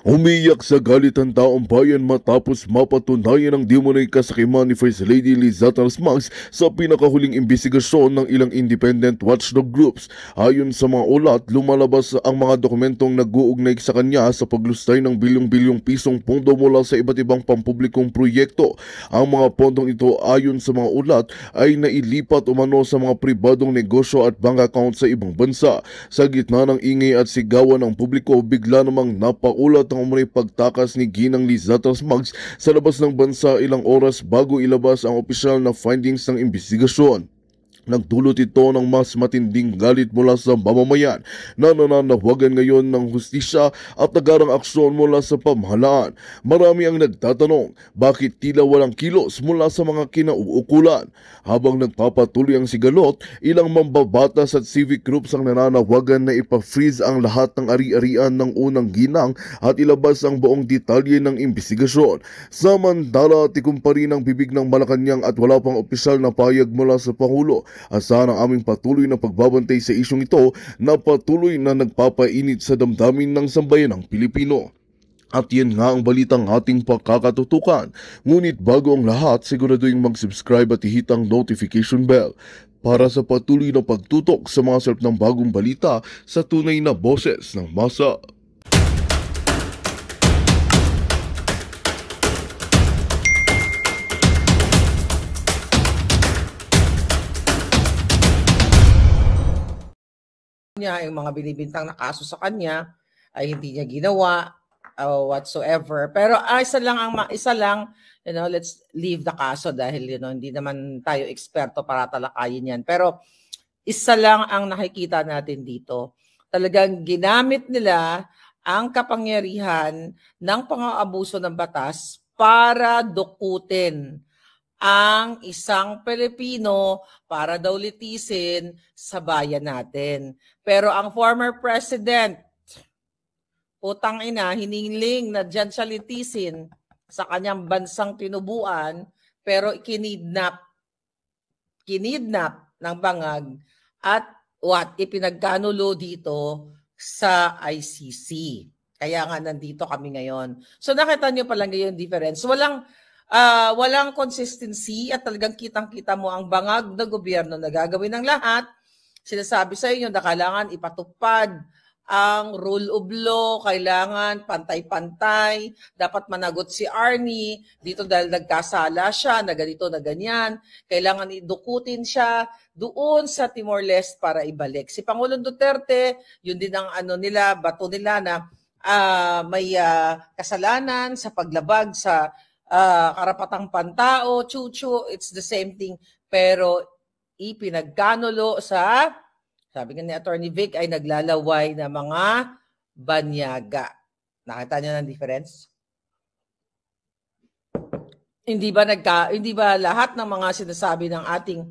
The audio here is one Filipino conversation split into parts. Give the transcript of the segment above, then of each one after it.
Umiyak sa galit ang taong bayan matapos mapatunayan ang demonay kasakiman ni First Lady Liza Talsmags sa pinakahuling imbestigasyon ng ilang independent watchdog groups. Ayon sa mga ulat, lumalabas ang mga dokumentong nag-uugnay sa kanya sa paglustay ng bilyong-bilyong pisong pondo mula sa iba't ibang pampublikong proyekto. Ang mga pondong ito ayon sa mga ulat ay nailipat umano sa mga pribadong negosyo at bank account sa ibang bansa. Sa gitna ng ingay at sigawan ng publiko, bigla namang napaulat ang umano'y pagtakas ni Ginang Liza Talsmags sa labas ng bansa ilang oras bago ilabas ang opisyal na findings ng imbestigasyon. Nagdulot ito ng mas matinding galit mula sa mamamayan na nananawagan ngayon ng hustisya at agarang aksyon mula sa pamahalaan. Marami ang nagtatanong bakit tila walang kilos mula sa mga kinauukulan. Habang nagpapatuloy ang sigalot, ilang mambabatas at civic groups ang nananawagan na ipa-freeze ang lahat ng ari-arian ng unang ginang at ilabas ang buong detalye ng imbestigasyon. Samantala, tikom pa rin ang bibig ng Malacanang at wala pang opisyal na payag mula sa Pangulo. Asahan ang aming patuloy na pagbabantay sa isyong ito na patuloy na nagpapainit sa damdamin ng sambayanang Pilipino. At yan nga ang balitang ating pakakatutukan. Ngunit bago ang lahat, siguraduhin mag-subscribe at ihit ang notification bell para sa patuloy na pagtutok sa mga sarap ng bagong balita sa tunay na boses ng masa. Niya, yung mga binibintang na kaso sa kanya ay hindi niya ginawa whatsoever. Pero isa lang, let's leave the kaso dahil hindi naman tayo eksperto para talakayin yan. Pero isa lang ang nakikita natin dito. Talagang ginamit nila ang kapangyarihan ng pang-aabuso ng batas para dukutin ang isang Pilipino para daw litisin sa bayan natin. Pero ang former president, putang ina, hiniling na dyan siya litisin sa kanyang bansang tinubuan, pero kinidnap ng bangag at ipinagkanulo dito sa ICC. Kaya nga nandito kami ngayon. So nakita niyo pala ngayon difference. Walang consistency at talagang kitang-kita mo ang bangag ng gobyerno na gagawin ng lahat. Sinasabi sa inyo na kailangan ipatupad ang rule of law, kailangan pantay-pantay, dapat managot si Arnie dito dahil nagkasala siya, na ganito, na ganyan. Kailangan idukutin siya doon sa Timor-Leste para ibalik. Si Pangulong Duterte, yun din ang bato nila na may kasalanan sa paglabag sa karapatang pantao, chuchu, it's the same thing. Pero ipinagkanulo sa, sabi nga ni Attorney Vic, ay naglalaway na mga banyaga. Nakita niyo ng difference? Hindi ba lahat ng mga sinasabi ng ating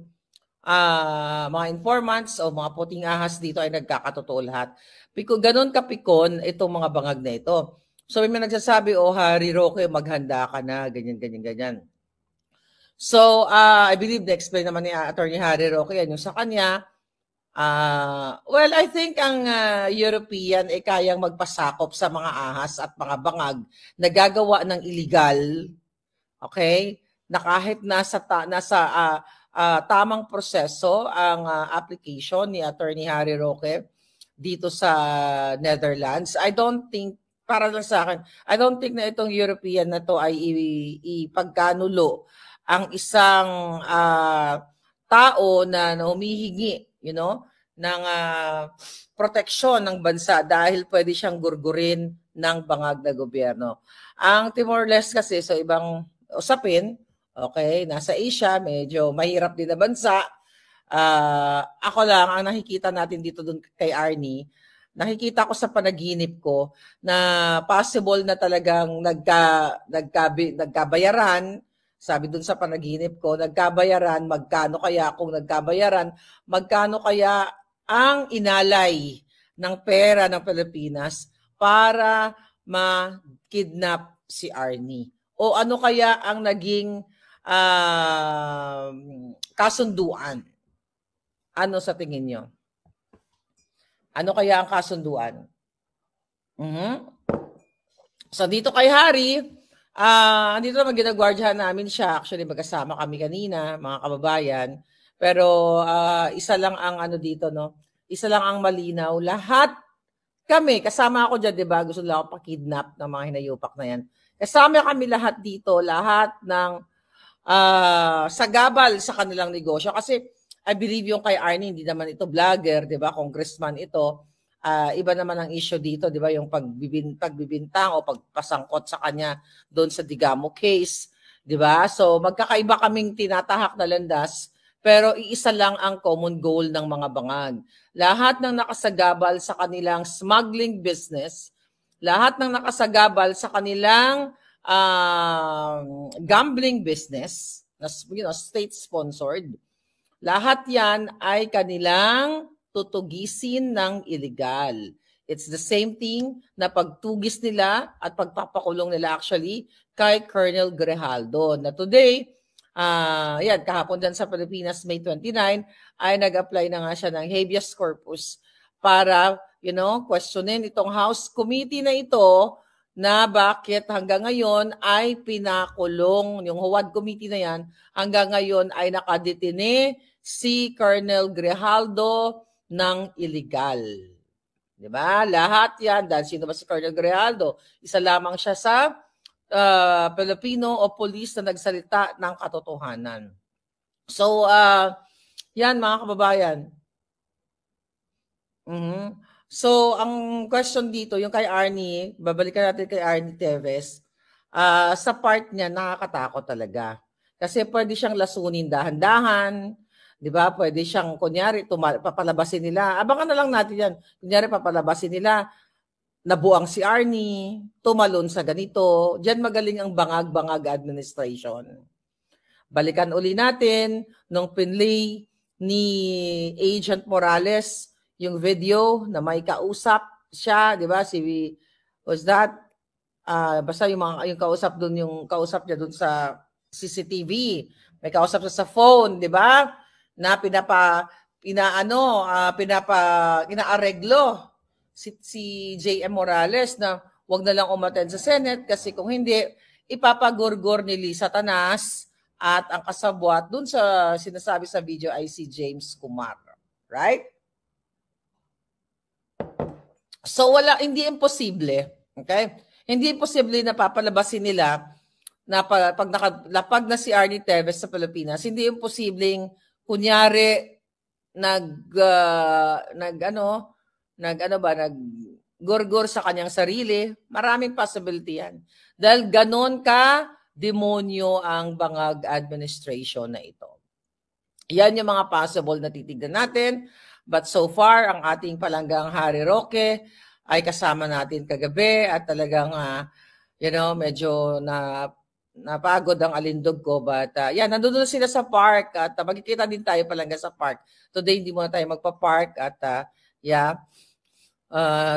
mga informants o mga puting ahas dito ay nagkakatotoo lahat? Ganon kapikon itong mga bangag na ito. So may nagsasabi, Harry Roque, maghanda ka na, ganyan. So I believe na-explain naman ni Attorney Harry Roque yan yung sa kanya. Well, I think ang European ay kayang magpasakop sa mga ahas at mga bangag na gagawa ng illegal, okay? Na kahit nasa tamang proseso ang application ni Attorney Harry Roque dito sa Netherlands, I don't think, para lang sa akin, I don't think na itong European na to ay ipagkanulo ang isang tao na humihingi, ng proteksyon ng bansa dahil pwede siyang gurgurin ng bangag na gobyerno. Ang Timor-Leste kasi sa ibang usapin, okay, nasa Asia, medyo mahirap din na bansa. Ako lang, ang nakikita natin dito dun kay Arnie, nakikita ko sa panaginip ko na possible na talagang nagkabayaran. Sabi dun sa panaginip ko, nagkabayaran, magkano kaya kung nagkabayaran, magkano kaya ang inalay ng pera ng Pilipinas para ma-kidnap si Arnie? O ano kaya ang naging kasunduan? Ano sa tingin nyo? Ano kaya ang kasunduan? So dito kay Harry, dito naman ginagwardyahan namin siya. Actually, magkasama kami kanina, mga kababayan. Pero isa lang ang ano dito, no? Isa lang ang malinaw. Lahat kami, kasama ako dyan, di ba? Gusto lang ako pakidnap ng mga hinayupak na yan. Kasama kami lahat dito, lahat ng sagabal sa kanilang negosyo. Kasi I believe yung kay Arnie, hindi naman ito vlogger, di ba? Congressman ito. Iba naman ang issue dito, di ba? Yung pagbibintang o pagpasangkot sa kanya doon sa Digamo case, di ba? So magkakaiba kaming tinatahak na landas, pero iisa lang ang common goal ng mga bangag. Lahat ng nakasagabal sa kanilang smuggling business, lahat ng nakasagabal sa kanilang gambling business, state-sponsored, lahat yan ay kanilang tutugisin ng illegal. It's the same thing na pagtugis nila at pagpapakulong nila actually kay Colonel Grijaldo. Na today, kahapon dyan sa Pilipinas, May 29, ay nag-apply na nga siya ng habeas corpus para, questionin itong House Committee na ito na bakit hanggang ngayon ay pinakulong, yung Huwad Committee na yan, hanggang ngayon ay nakadetine si Colonel Grijaldo ng illegal. Diba? Lahat yan. Dahil sino ba si Colonel Grijaldo? Isa lamang siya sa Pilipino o police na nagsalita ng katotohanan. So, yan mga kababayan. So, ang question dito, yung kay Arnie, babalikan natin kay Arnie Teves, sa part niya, nakakatakot talaga. Kasi pwede siyang lasunin dahan-dahan, di ba? Pwede siyang, kunyari, papalabasin nila. Abangan na lang natin yan. Kunyari, papalabasin nila, nabuang si Arnie, tumalon sa ganito. Diyan magaling ang bangag-bangag administration. Balikan uli natin nung pinlay ni Agent Morales yung video na may kausap siya, di ba? Was that? Basta yung kausap doon, yung kausap niya doon sa CCTV. May kausap siya sa phone, di ba? Na inaareglo si J.M. Morales na wag na lang umattend sa Senate kasi kung hindi, ipapagorgor ni Lisa Tanas at ang kasabwat dun sa sinasabi sa video ay si James Kumar. Right? So hindi imposible. Okay? Hindi imposible na papalabasin nila na pag nakalapag na si Arnie Teves sa Pilipinas, hindi imposibleng kunyari naggorgor sa kanyang sarili. Maraming possibility yan. Dahil ganon ka demonyo ang bangag administration na ito. Yan yung mga possible na titignan natin. But so far, ang ating palanggang Harry Roque ay kasama natin kagabi at talagang, medyo napagod ang alindog ko. But nandun sila sa park at magkikita din tayo palangga sa park. Today, hindi muna tayo magpa-park at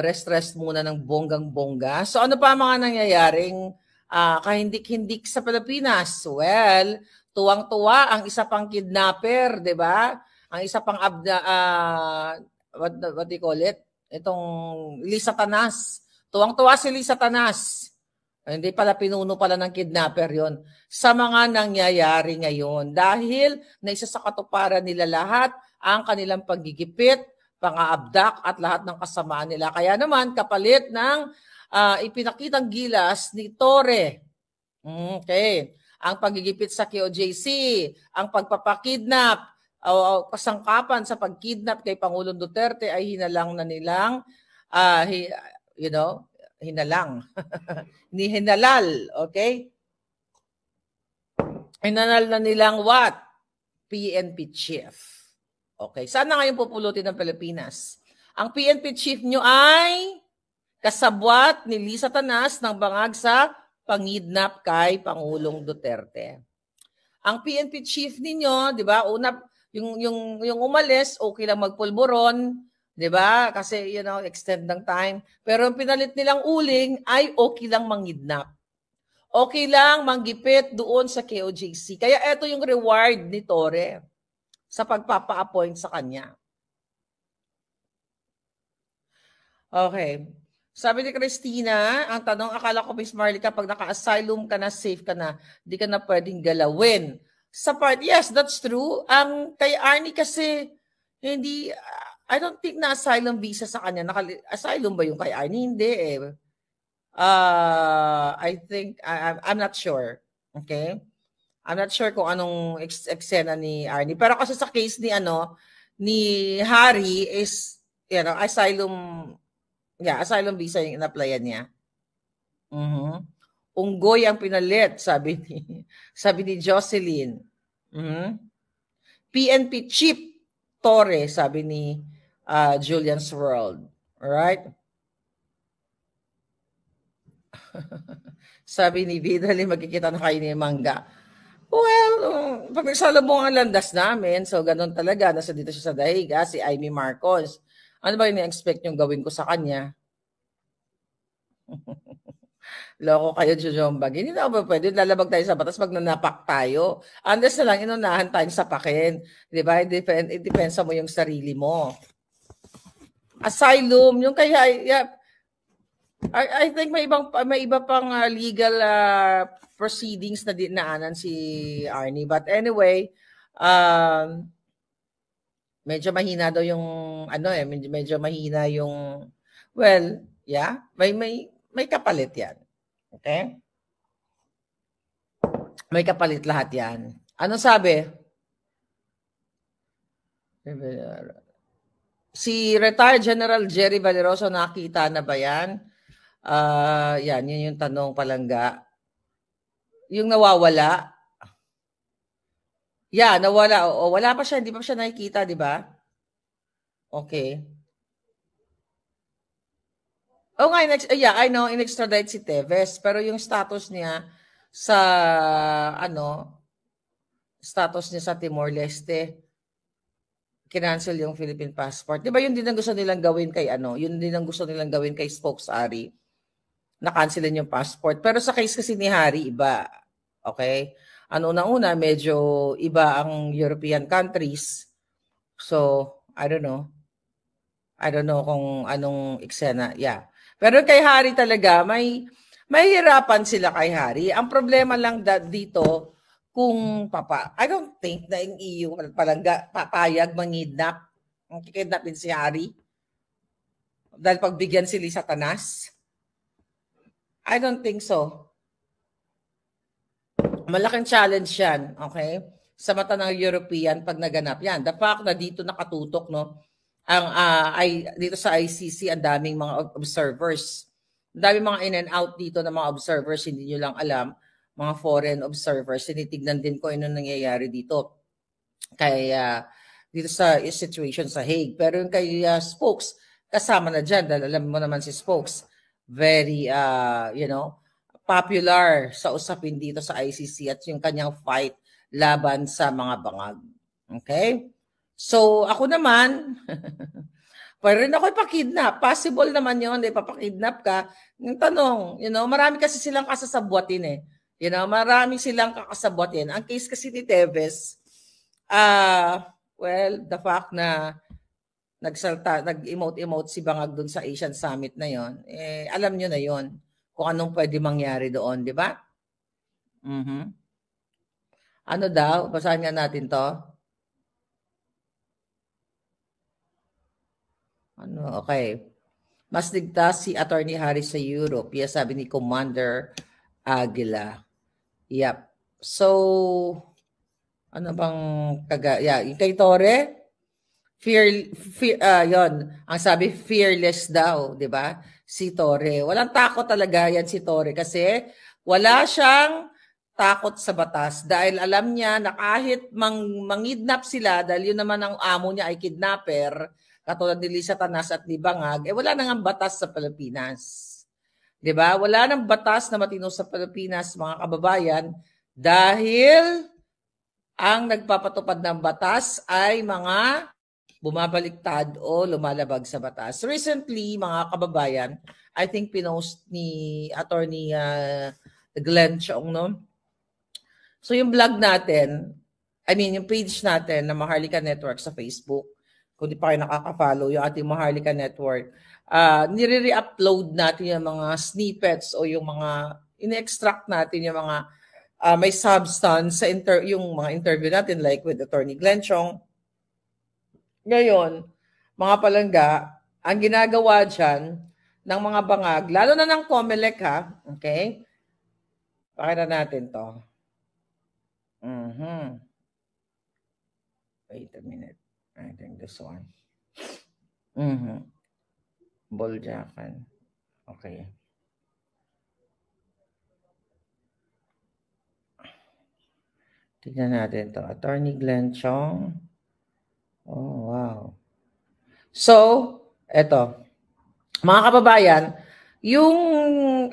rest muna ng bonggang-bongga. So ano pa mga nangyayaring kahindik-hindik sa Pilipinas? Well, tuwang-tuwa ang isa pang kidnapper, di ba? Ang isa pang what do you call it? Itong Lisa Tanas. Tuwang-tuwa si Lisa Tanas. Hindi pala pinuno pala ng kidnapper yon sa mga nangyayari ngayon. Dahil na isa sa katuparan nila lahat ang kanilang paggigipit, pang-aabdak at lahat ng kasamaan nila. Kaya naman kapalit ng ipinakitang gilas ni Torre. Okay. Ang paggigipit sa QJC, ang pagpapakidnap, kasangkapan sa pagkidnap kay Pangulong Duterte ay hinalang na nilang hinalang. Ni hinalal, okay? Hinalal na nilang what? PNP chief. Okay, saan na ngayon pupulutin ng Pilipinas? Ang PNP chief nyo ay kasabwat ni Lisa Tanas ng bangag sa pangidnap kay Pangulong Duterte. Ang PNP chief ninyo, 'di ba? Una yung umalis, okay lang magpulburon, 'di ba? Kasi extend ng time. Pero ang pinalit nilang uling ay okay lang mangidnap. Okay lang manggipit doon sa KOJC. Kaya ito yung reward ni Torre sa pagpapa-appoint sa kanya. Okay. Sabi ni Christina, ang tanong, akala ko, Miss Marley, kapag naka-asylum ka na, safe ka na, di ka na pwedeng galawin. Sa part, yes, that's true. Ang kay Arnie kasi, hindi, I don't think na asylum visa sa kanya. Asylum ba yung kay Arnie? Hindi eh. I think, I'm not sure. Okay? I'm not sure kung anong eksena ni Arnie. Pero kasi sa case ni, ni Harry is, asylum, asylum visa yung in-applyan niya. Unggoy ang pinalit, sabi ni Jocelyn. PNP Chip Torre, sabi ni Julian's World. Alright? Sabi ni Vidali, magkikita na kayo ni Mangga. Well, pag nagsalubong ang landas namin, so ganun talaga, nasa dito siya sa dahiga, si Amy Marcos. Ano ba yung expect yung gawin ko sa kanya? Loko kayo, Jojombag. Hindi na ba pwede? Lalabag tayo sa batas, magnanapak tayo. Andas na lang, inunahan tayong sapakin. Di ba? Depensa mo yung sarili mo. Asylum, yung kaya, I think may iba pang legal proceedings na dinaanan si Arnie. But anyway, medyo mahina daw yung, medyo mahina yung, well, yeah, may kapalit yan. Okay? May kapalit lahat yan. Ano sabi? Si retired General Jerry Valeroso, nakita na ba yan? Yun yung tanong, Palangga. Yung nawawala. Nawala. O, wala pa siya, hindi pa siya nakikita, di ba? Okay. Oh nga, I know, in-extradite si Teves, pero yung status niya sa, status niya sa Timor-Leste, kinancel yung Philippine passport. Di ba yun din ang gusto nilang gawin kay, yun din ang gusto nilang gawin kay Spokes Ari, na-cancelin yung passport. Pero sa case kasi ni Harry, iba. Okay? Una, medyo iba ang European countries. So, I don't know. I don't know kung anong eksena. Yeah. Pero kay Harry talaga, may hirapan sila kay Harry. Ang problema lang dito, kung I don't think na yung EU papayag mangidnap. Ang kikidnapin si Harry. Dahil pagbigyan sila sa Satanas. I don't think so. Malaking challenge yan, okay? Sa mata ng European pag naganap yan. The fact na dito nakatutok, no? Dito sa ICC, ang daming mga observers. Ang daming mga in and out dito ng mga observers, hindi nyo lang alam, mga foreign observers. Tinitignan din ko ano nangyayari dito. Kaya dito sa situation sa Hague. Pero yung kay Spokes, kasama na dyan. Dahil alam mo naman si Spokes, very, popular sa usapin dito sa ICC at yung kanyang fight laban sa mga bangag. Okay? So, ako naman, pwede rin ako ipakidnap. Possible naman yun, ipapakidnap ka. Yung tanong, marami kasi silang kasasabwatin eh. Marami silang kakasabwatin. Ang case kasi ni Teves, well, the fact na nag-emote si Bangag dun sa Asian Summit na yon, alam nyo na yon kung anong pwede mangyari doon, di ba? Ano daw? Basahin nga natin to. Okay. Mas ligtas si Attorney Harris sa Europe. Yes, sabi ni Commander Aguila. Yep. So, ano bang yung kay Torre? Yon. Ang sabi, fearless daw, di ba? Si Torre. Walang takot talaga yan si Torre kasi wala siyang takot sa batas dahil alam niya na kahit mangidnap sila dahil yun naman ang amo niya ay kidnapper, katulad ni Lisa Tanas at ni Bangag, wala nang batas sa Pilipinas. 'Di ba? Wala nang batas na matino sa Pilipinas, mga kababayan, dahil ang nagpapatupad ng batas ay mga bumabaliktad o lumalabag sa batas. Recently, mga kababayan, I think pinost ni Attorney Glenn Chong, no? So yung blog natin, yung page natin na Maharlika Network sa Facebook, kung di pa kayo nakaka-follow yung ating Maharlika Network, nire-re-upload natin yung mga snippets o yung mga in-extract natin yung mga may substance sa yung mga interview natin like with Attorney Glenn Chong. Ngayon, mga palangga, ang ginagawa dyan ng mga bangag, lalo na ng COMELEC ha, okay? Pakita natin to. Wait a minute. I think this one. Boljakan. Okay. Tignan natin to. Attorney Glenn Chong. Oh, wow. So, eto. Mga kababayan, yung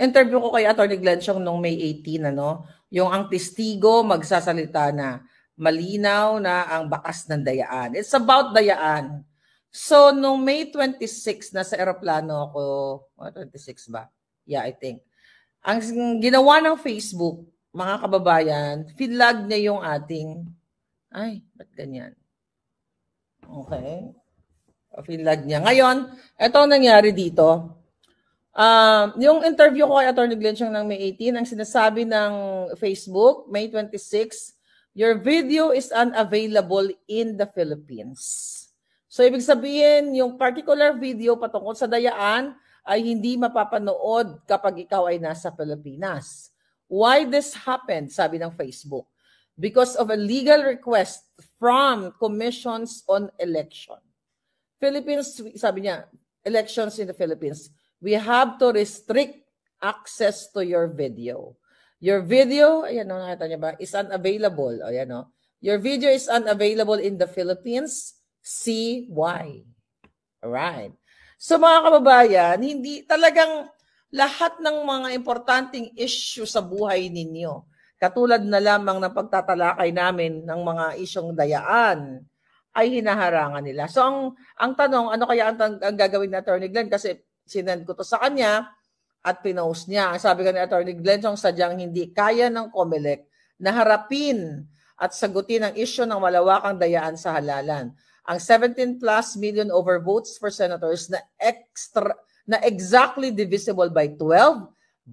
interview ko kay Attorney Glenn Chong noong May 18, yung ang testigo magsasalita na malinaw na ang bakas ng dayaan. It's about dayaan. So, noong May 26, nasa eroplano ako, 26 ba? Yeah, I think. Ang ginawa ng Facebook, mga kababayan, flag niya yung ating, ba't ganyan? Okay. Flag niya. Ngayon, ito ang nangyari dito. Yung interview ko kay Attorney Glenn Chong ng May 18, ang sinasabi ng Facebook, May 26, your video is unavailable in the Philippines. So, ibig sabihin, yung particular video patungkol sa dayaan ay hindi mapapanood kapag ikaw ay nasa Pilipinas. Why this happened, sabi ng Facebook? Because of a legal request from Commissions on Election. Philippines, sabi niya, elections in the Philippines, we have to restrict access to your video. Your video, ayan o, nakita niya ba, is unavailable. Ayan o. Your video is unavailable in the Philippines. See why. Alright. So mga kababayan, hindi talagang lahat ng mga importanteng issue sa buhay ninyo, katulad na lamang ng pagtatalakay namin ng mga isyong dayaan, ay hinaharangan nila. So ang tanong, ano kaya ang gagawin ni Attorney Glenn? Kasi sinend ko to sa kanya at pinost niya. Ang sabi ko ni Attorney Glenn, sadyang hindi kaya ng COMELEC na harapin at sagutin ang issue ng malawakang dayaan sa halalan. Ang 17 plus million overvotes for senators na exactly divisible by 12,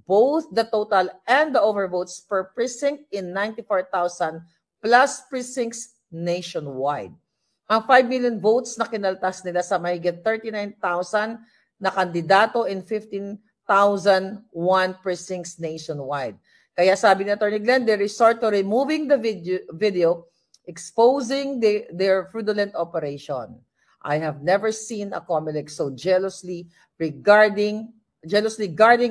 both the total and the overvotes per precinct in 94,000 plus precincts nationwide. Ang 5 million votes na kinaltas nila sa mahigit 39,000 na kandidato in 15,001 precincts nationwide. Kaya sabi ni Attorney Glenn, they resort to removing the video exposing their fraudulent operation. I have never seen a COMELEC so jealously guarding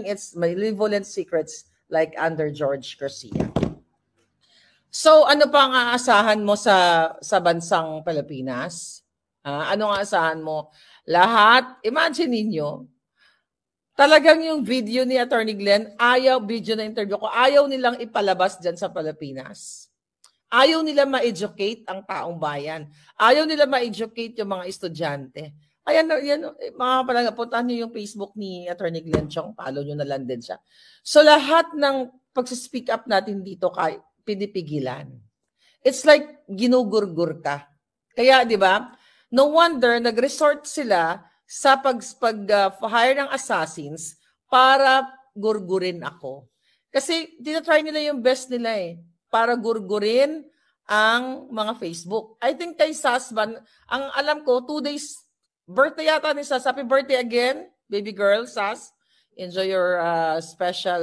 its malevolent secrets like under George Garcia. So, ano pa ang aasahan mo sa bansang Pilipinas? Ano ang aasahan mo? Lahat, imagine ninyo, talagang yung video ni Attorney Glenn, video na interview ko, ayaw nilang ipalabas dyan sa Pilipinas. Ayaw nila ma-educate ang taong bayan. Ayaw nila ma-educate yung mga estudyante. Ayan, mga palangga, puntahan nyo yung Facebook ni Attorney Glenn Chong. Follow nyo na lang din siya. So lahat ng pag-speak up natin dito pinipigilan. It's like ginugurgur ka. Kaya, di ba, no wonder nag-resort sila sa pag-hire ng assassins para gurgurin ako. Kasi tinatry nila yung best nila para gurgurin ang mga Facebook. I think kay Sasban, ang alam ko, 2 days, birthday yata ni Sas. Happy birthday again, baby girl, Sas. Enjoy your special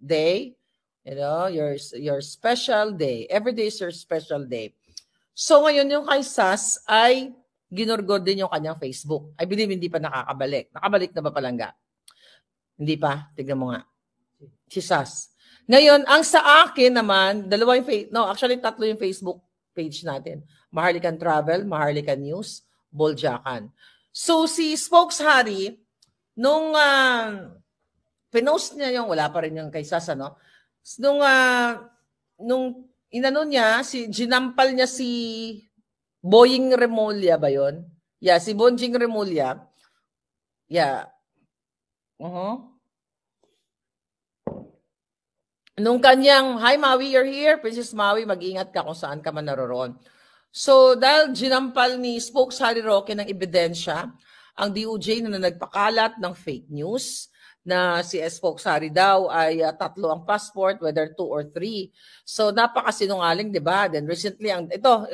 day. You know, your special day. Every day is your special day. So ngayon yung kay Sas ay ginurgod din yung kanyang Facebook. I believe hindi pa nakakabalik. Nakabalik na ba palangga? Hindi pa. Tignan mo nga. Si Sas. Ngayon, ang sa akin naman, tatlo yung Facebook page natin. Maharlikan Travel, Maharlikan News, Boljakan. So, si Spokes Harry, nung pinost niya yung, wala pa rin yung kay Sas, nung inano niya, ginampal niya si Boying Remulla ba yun? Yeah, si Bonjing Remulla. Yeah. Nung kanyang, hi Maui, you're here. Princess Maui, mag-ingat ka kung saan ka man naroroon. So dahil ginampal ni Spokes Harry Roque ng ebidensya, ang DOJ na nagpakalat ng fake news na si Spokes Harry daw ay 3 ang passport, whether 2 or 3. So napakasinungaling, di ba? Then recently,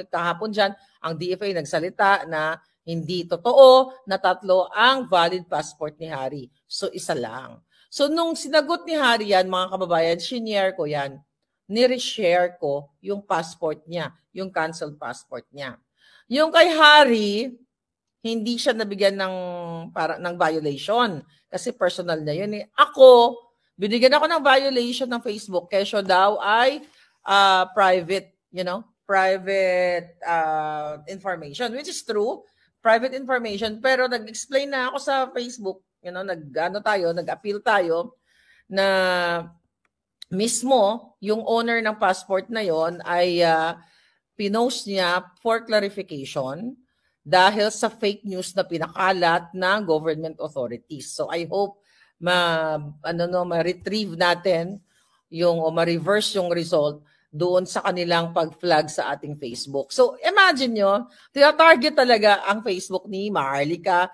kahapon dyan, ang DFA nagsalita na hindi totoo na 3 ang valid passport ni Harry. So isa lang. So nung sinagot ni Harry yan, mga kababayan, shinare ko yan. Nireshare ko yung passport niya, yung canceled passport niya. Yung kay Harry, hindi siya nabigyan ng violation kasi personal na yun eh. Ako, binigyan ako ng violation ng Facebook kesyo daw ay private, private information, which is true, private information, pero nag-explain na ako sa Facebook, nag-appeal tayo na mismo yung owner ng passport na yon ay pinost niya for clarification dahil sa fake news na pinakalat ng government authorities. So I hope ma-retrieve natin ma-reverse yung result doon sa kanilang pag-flag sa ating Facebook. So imagine nyo, tina-target talaga ang Facebook ni Maharlika.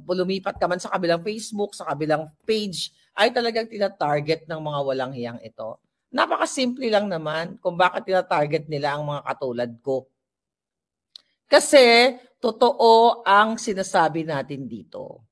Lumipat ka man sa kabilang Facebook, sa kabilang page, ay talagang tina-target ng mga walang hiyang ito. Napakasimple lang naman kung bakit tina-target nila ang mga katulad ko. Kasi totoo ang sinasabi natin dito.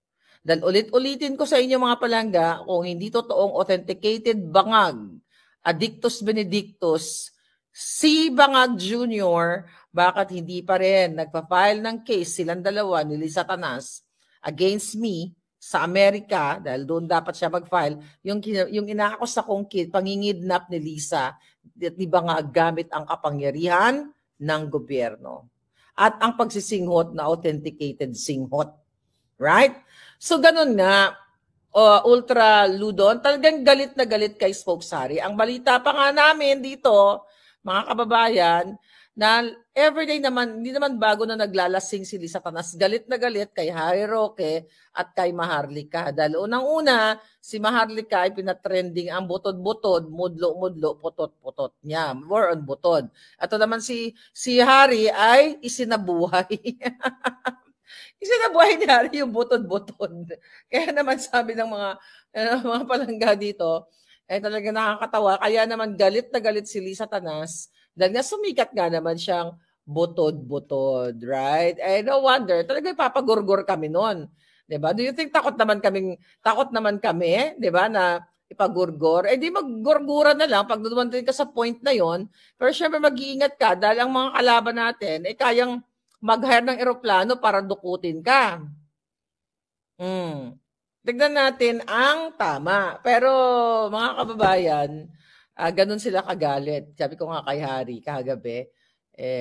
Dahil ulit-ulitin ko sa inyo mga palangga, kung hindi totoong authenticated bangag, Addictus Benedictus, si Bangag Jr., bakit hindi pa rin nagpa-file ng case silang dalawa ni Liza Tanas against me sa Amerika, dahil doon dapat siya mag-file, yung inaakos akong pangingidnap ni Liza at ni Bangag gamit ang kapangyarihan ng gobyerno. At ang pagsisinghot na authenticated singhot. Right? So ganun nga, Ultra Ludon, talagang galit na galit kay Spokes Harry. Ang balita pa nga namin dito, mga kababayan, na everyday naman, hindi naman bago na naglalasing si Liza Tanas, galit na galit kay Harry Roque at kay Maharlika. Dahil unang-una, si Maharlika ay pinatrending ang butod-butod, mudlo-mudlo, putot-putot niya. More on butod. At naman si Harry ay isinabuhay. Isinabuhay ni Harry yung butod-butod. Kaya naman sabi ng mga palangga dito, talaga nakakatawa. Kaya naman galit na galit si Liza Tanas dahil nga sumikat nga naman siyang butod-butod, right? No wonder, talaga ipapagurgur kami noon. 'Di ba? Do you think takot naman kami, 'di ba, na ipagurgur? Di maggurguran na lang pag dumating ka sa point na 'yon. Pero syempre mag-iingat ka dahil ang mga kalaban natin ay kayang mag-hire ng eroplano para dukutin ka. Tignan natin ang tama. Pero mga kababayan, ganun sila kagalit. Sabi ko nga kay Harry kagabi,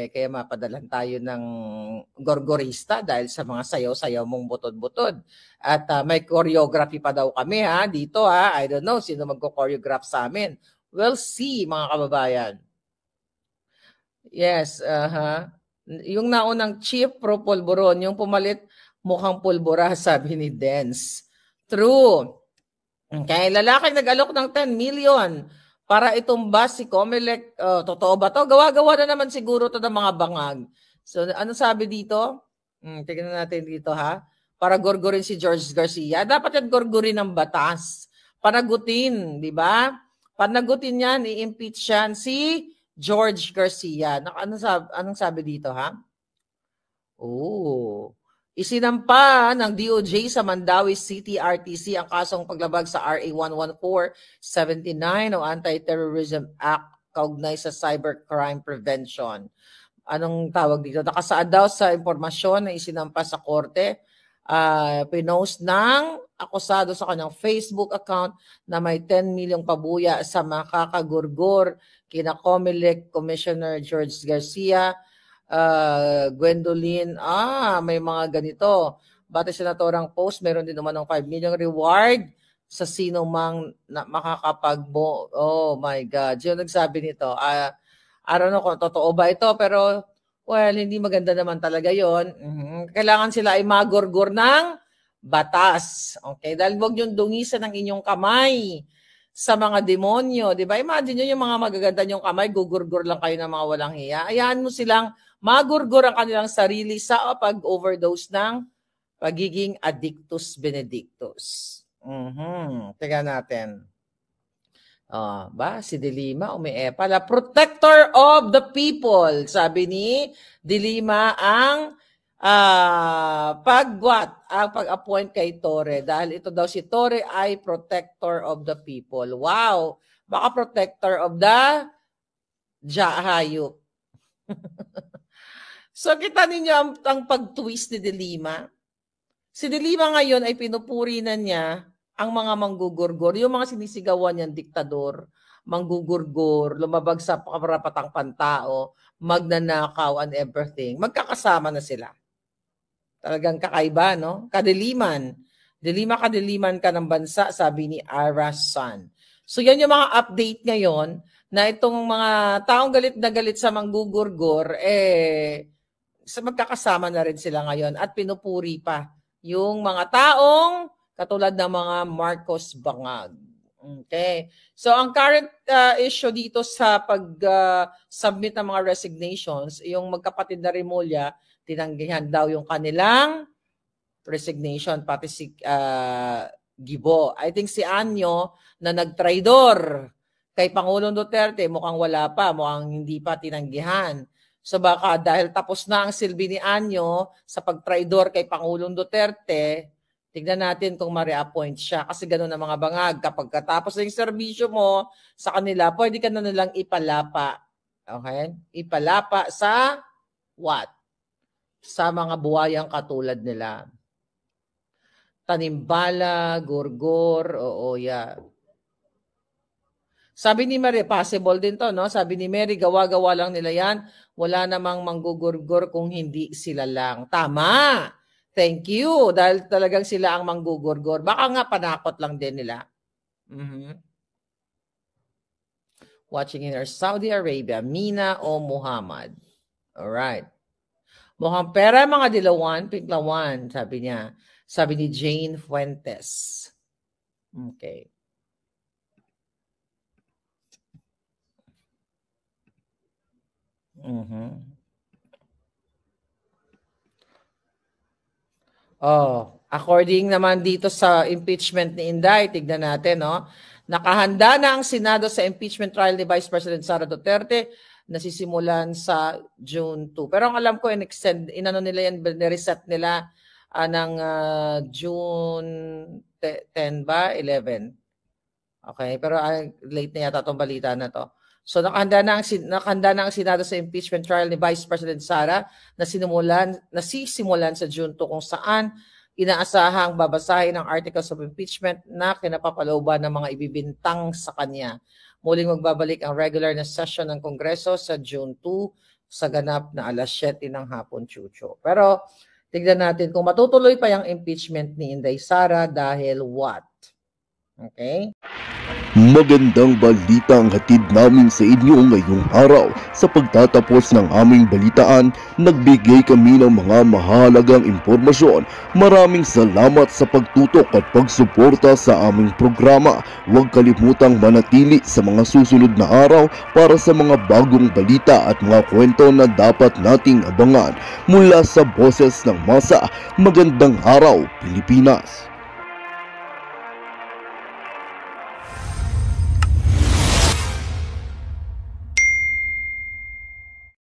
kaya mapadalan tayo ng gorgorista dahil sa mga sayaw-sayaw mong butod-butod. At may choreography pa daw kami dito. I don't know sino magko-choreograph sa amin. We'll see, mga kababayan. Yes, yung naunang chief pro pulburon, yung pumalit mukhang pulbura, sabi ni Dens. True. Kaya lalaki nag-alok ng 10 million para itumba si Comelec. Totoo ba to? Gawa-gawa na naman siguro to ng mga bangag. So ano sabi dito? Tingnan natin dito Para gorgorin si George Garcia. Dapat yan gorgorin ng batas. Panagutin, di ba? Panagutin yan, i-impeach yan si George Garcia. Anong sabi dito Isinampa ng DOJ sa Mandawi City RTC ang kasong paglabag sa RA 11479 o Anti-Terrorism Act kaugnay sa Cybercrime Prevention. Anong tawag dito? Nakasaad daw sa impormasyon na isinampa sa korte, pinost ng akusado sa kanyang Facebook account na may 10 milyong pabuya sa makakagurgur kina Comelec Commissioner George Garcia, Gwendolyn, may mga ganito. Batay sa naturang post, meron din naman ng 5 million reward sa sino mang oh my God. Yung nagsabi nito, I don't know kung totoo ba ito, pero well, hindi maganda naman talaga yon. Kailangan sila ay magurgur ng batas. Okay? Dahil huwag yung dungisan ng inyong kamay sa mga demonyo. Diba? Imagine nyo yung mga magaganda yung kamay, gugurgur lang kayo ng mga walang hiya. Ayahan mo silang magurgur ang kanilang sarili sa pag-overdose ng pagiging addictus benedictus. Tingnan natin. Si Dilima pala, protector of the people. Sabi ni Dilima ang pag-appoint kay Torre. Dahil ito daw si Torre ay protector of the people. Wow! Baka protector of the hayop. So kita ninyo ang pag-twist ni Dilima. Si Dilima ngayon ay pinupuri na niya ang mga manggugurgor, yung mga sinisigawan niyang diktador, manggugurgor, lumabag sa karapatang pantao, magnanakaw and everything. Magkakasama na sila. Talagang kakaiba, no? Kadiliman. Kadiliman ka ng bansa, sabi ni Arasan. So yan yung mga update ngayon na itong mga taong galit na galit sa manggugurgor, magkakasama na rin sila ngayon at pinupuri pa yung mga taong katulad ng mga Marcos Bangag. Okay. So ang current issue dito sa pag-submit ng mga resignations, yung magkapatid na Remulla, tinanggihan daw yung kanilang resignation, pati si Gibo. I think si Anyo na nagtraidor kay Pangulong Duterte, mukhang wala pa, mukhang hindi pa tinanggihan. So baka dahil tapos na ang silbi ni Anyo sa pagtraidor kay Pangulong Duterte, tignan natin kung ma-reappoint siya. Kasi gano'n ang mga bangag. Kapag katapos na yung serbisyo mo sa kanila, pwede ka na nilang ipalapa. Okay? Ipalapa sa what? Sa mga buhayang katulad nila. Tanimbala, gurgor, Sabi ni Mary, possible din to, no? Sabi ni Mary, gawa-gawa lang nila yan. Wala namang manggugurgor kung hindi sila lang. Tama! Thank you. Dahil talagang sila ang manggugurgor. Baka nga panakot lang din nila. Watching in our Saudi Arabia, Mina o Muhammad. Alright. Mukhang pera mga dilawan, pinklawan, sabi niya. Sabi ni Jane Fuentes. Okay. According naman dito sa impeachment ni Inday, tignan natin, no? Nakahanda na ang Senado sa impeachment trial ni Vice President Sara Duterte na sisimulan sa June 2. Pero ang alam ko, reset nila ng June 10 ba? 11. Okay, pero late na yata itong balita na to. So nakahanda na ang Senado sa impeachment trial ni Vice President Sara na sisimulan sa June 2 kung saan inaasahang babasahin ang articles of impeachment na kinapapalooban ng mga ibibintang sa kanya. Muling magbabalik ang regular na session ng Kongreso sa June 2 sa ganap na alas 7 ng hapon, Chucho. Pero tignan natin kung matutuloy pa yung impeachment ni Inday Sara dahil what? Okay? Magandang balita ang hatid namin sa inyo ngayong araw. Sa pagtatapos ng aming balitaan, nagbigay kami ng mga mahalagang impormasyon. Maraming salamat sa pagtutok at pagsuporta sa aming programa. Huwag kalimutang manatili sa mga susunod na araw para sa mga bagong balita at mga kwento na dapat nating abangan. Mula sa Boses ng Masa, magandang araw, Pilipinas!